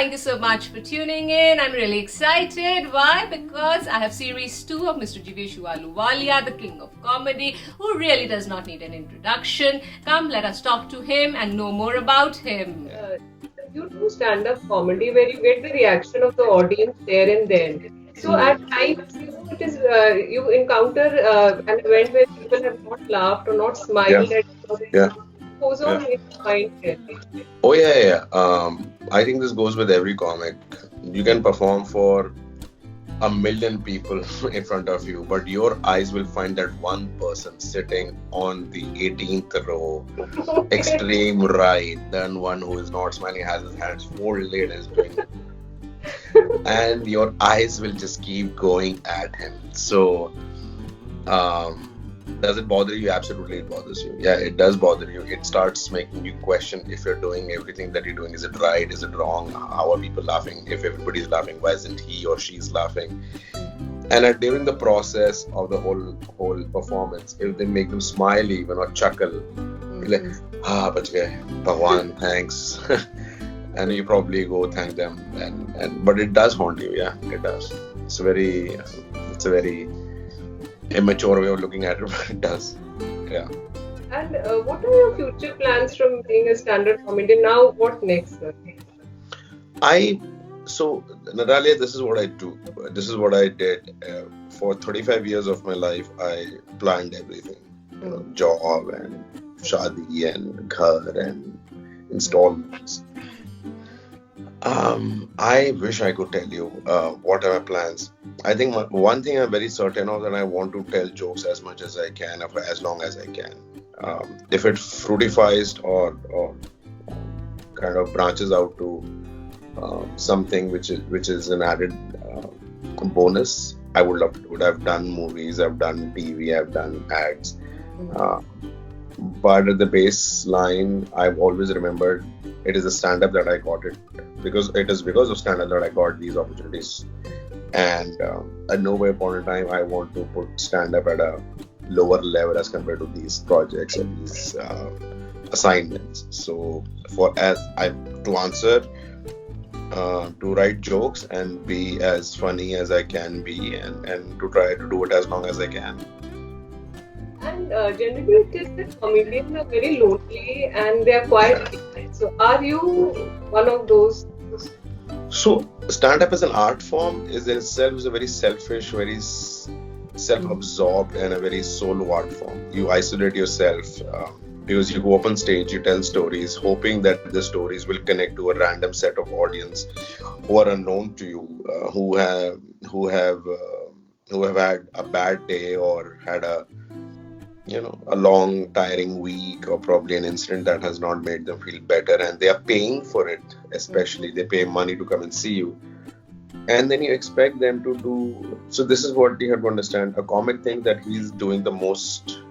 Thank you so much for tuning in. I'm really excited. Why? Because I have series 2 of Mr. Jeeveshu Ahluwalia, the king of comedy, who really does not need an introduction. Come, let us talk to him and know more about him. You do stand-up comedy where you get the reaction of the audience there and then. So at times, it is you encounter an event where people have not laughed or not smiled at what goes on in your mind there. Oh yeah. I think this goes with every comic. You can perform for 1,000,000 people in front of you, but your eyes will find that one person sitting on the 18th row, extreme right, then one who is not smiling, has his hands folded, is doing and your eyes will just keep going at him. So does it bother you? Absolutely, it bothers you. Yeah, it does bother you. It starts making you question if you're doing everything that you're doing. Is it right? Is it wrong? How are people laughing? If everybody's laughing, why isn't he or she's laughing? And during the process of the whole performance, if they make them smile even or chuckle, like, bach gaye, Bhagwan, thanks. And you probably go thank them. But it does haunt you. Yeah, it does. It's a very immature way of looking at it, but it does. Yeah. And what are your future plans from being a stand-up comedian? Now, what next, sir? So Natalia, this is what I do. This is what I did. For 35 years of my life, I planned everything. Job and shadi and ghar and installments. I wish I could tell you what are my plans. I think one thing I'm very certain of, that I want to tell jokes as much as I can, for as long as I can. If it fructifies or kind of branches out to something which is an added bonus, I would love to. I've done movies, I've done TV, I've done ads. But at the baseline, I've always remembered it is a stand-up that I got it. Because of stand-up that I got these opportunities. And at no point in time I want to put stand-up at a lower level as compared to these projects or these assignments. So to answer, to write jokes and be as funny as I can be, and to try to do it as long as I can. And generally it is that comedians are very lonely and they are quiet. So are you one of those? So stand-up as an art form is in itself is a very selfish, very self-absorbed and a very solo art form. You isolate yourself because you go up on stage, you tell stories, hoping that the stories will connect to a random set of audience who are unknown to you, who have had a bad day or had a long tiring week, or probably an incident that has not made them feel better, and they are paying for it. Especially they pay money to come and see you, and then you expect them to do. So this is what you have to understand. A comic thinks that he's doing the most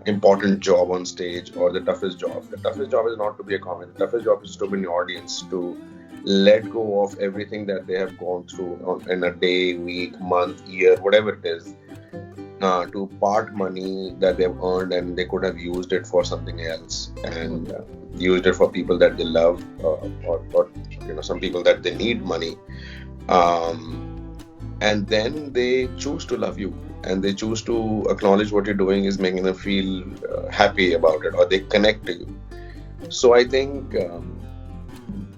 important job on stage, or the toughest job. The toughest job is not to be a comic. The toughest job is to be an audience, to let go of everything that they have gone through in a day, week, month, year, whatever it is. To part money that they've earned, and they could have used it for something else, and used it for people that they love, or some people that they need money, and then they choose to love you, and they choose to acknowledge what you're doing is making them feel happy about it, or they connect to you. So I think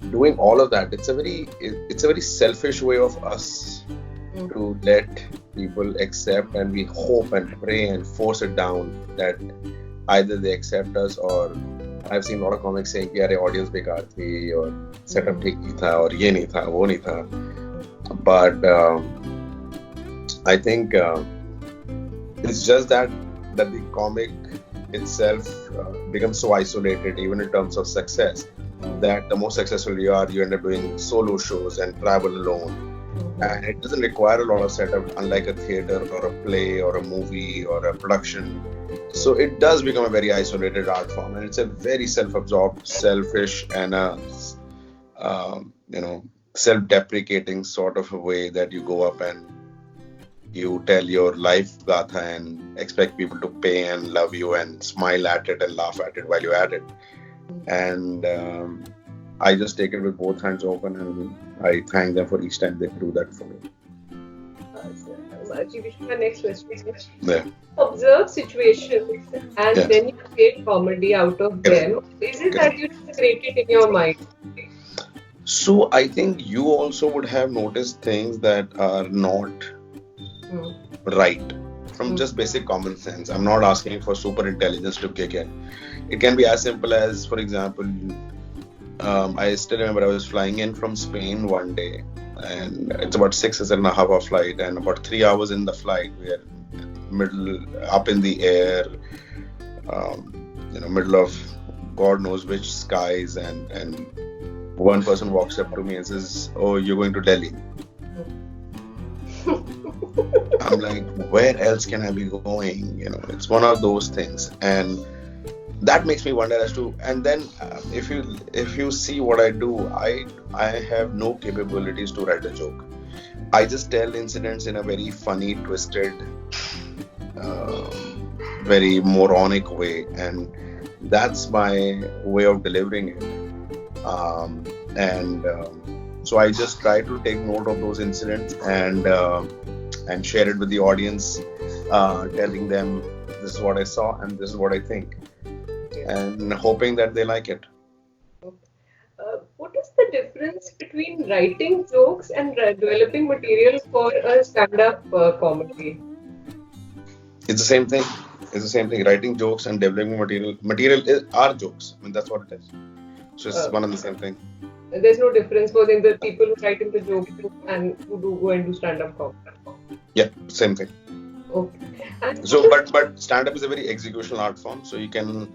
doing all of that, it's a very selfish way of us to let people accept, and we hope and pray and force it down that either they accept us, or I've seen a lot of comics saying कि अरे audience बेकार थी, or setup ठीक नहीं था, और ये नहीं था, वो नहीं था. But I think it's just that the comic itself becomes so isolated, even in terms of success, that the more successful you are, you end up doing solo shows and travel alone. And it doesn't require a lot of setup, unlike a theater or a play or a movie or a production. So it does become a very isolated art form, and it's a very self-absorbed, selfish, and self-deprecating sort of a way that you go up and you tell your life gatha and expect people to pay and love you and smile at it and laugh at it while you're at it. And I just take it with both hands open, and I thank them for each time they do that for me. Jeeveshu, my next question is, Yeah. observe situations and Yeah. then you create comedy out of them. Is it that you just create it in your mind? So I think you also would have noticed things that are not right from just basic common sense. I'm not asking for super intelligence to kick in. It can be as simple as, for example, I still remember I was flying in from Spain one day, and it's about 6.5 hour flight, and about 3 hours in the flight, we are up in the air, middle of God knows which skies, and one person walks up to me and says, "Oh, you're going to Delhi." I'm like, where else can I be going? It's one of those things, and that makes me wonder as to. And then, if you see what I do, I have no capabilities to write a joke. I just tell incidents in a very funny, twisted, very moronic way, and that's my way of delivering it. So I just try to take note of those incidents and share it with the audience, telling them this is what I saw and this is what I think, and hoping that they like it. What is the difference between writing jokes and developing material for a stand-up comedy? It's the same thing. It's the same thing. Writing jokes and developing material are jokes. I mean, that's what it is. So it's one and the same thing. There's no difference between the people who write in the joke and who do go and do stand-up comedy. Yeah, same thing. Okay. So, but stand-up is a very executional art form. So you can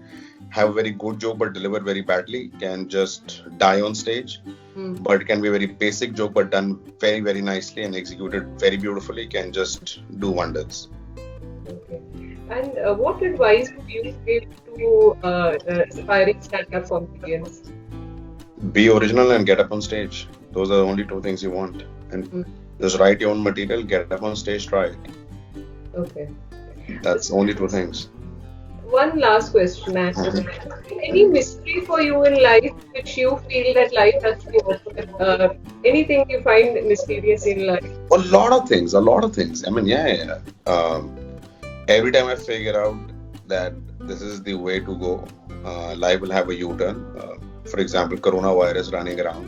have a very good joke but deliver very badly. Can just die on stage. But it can be a very basic joke but done very, very nicely and executed very beautifully. Can just do wonders. Okay. And what advice would you give to aspiring stand-up comedians? Be original and get up on stage. Those are the only two things you want. And just write your own material, get up on stage, try it. Okay. That's only two things. One last question. Any mystery for you in life which you feel that life has to offer? Anything you find mysterious in life? A lot of things. I mean, yeah. Every time I figure out that this is the way to go, life will have a U-turn. For example, coronavirus running around.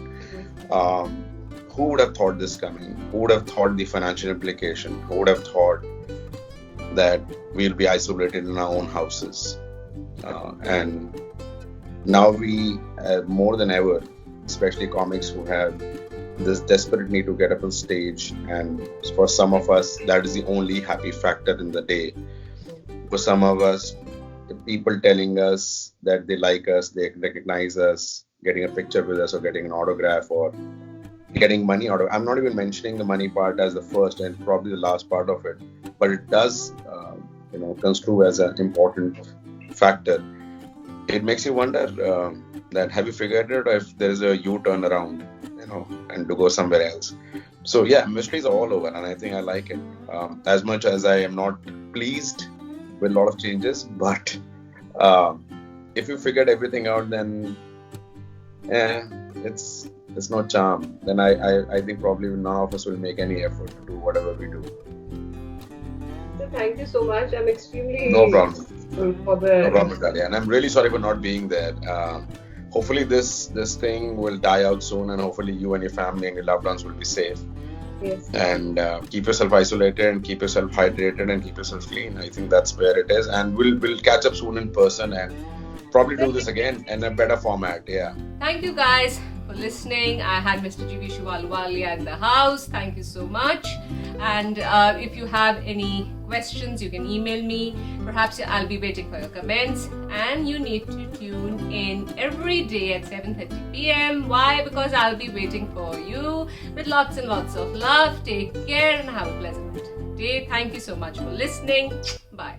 Who would have thought this coming? Who would have thought the financial implication? Who would have thought that we'll be isolated in our own houses? And now we, more than ever, especially comics who have this desperate need to get up on stage, and for some of us, that is the only happy factor in the day. For some of us, the people telling us that they like us, they recognize us, getting a picture with us or getting an autograph or getting money out of it. I'm not even mentioning the money part as the first and probably the last part of it, but it does, construe as an important factor. It makes you wonder that have you figured it, or if there is a U-turn around, and to go somewhere else. So yeah, mysteries are all over, and I think I like it. As much as I am not pleased with a lot of changes, but if you figured everything out, then it's no charm. Then I think probably none of us will make any effort to do whatever we do. So thank you so much. I'm extremely no problem for the no problem, Natalia. And I'm really sorry for not being there. Hopefully this thing will die out soon, and hopefully you and your family and your loved ones will be safe. Yes. And keep yourself isolated and keep yourself hydrated and keep yourself clean. I think that's where it is, and we'll catch up soon in person and probably do this again in a better format. Yeah. Thank you guys for listening. I had Mr. Jeeveshu Ahluwalia in the house. Thank you so much. And if you have any questions, you can email me. Perhaps I'll be waiting for your comments. And you need to tune in every day at 7:30 p.m. Why? Because I'll be waiting for you with lots and lots of love. Take care and have a pleasant day. Thank you so much for listening. Bye.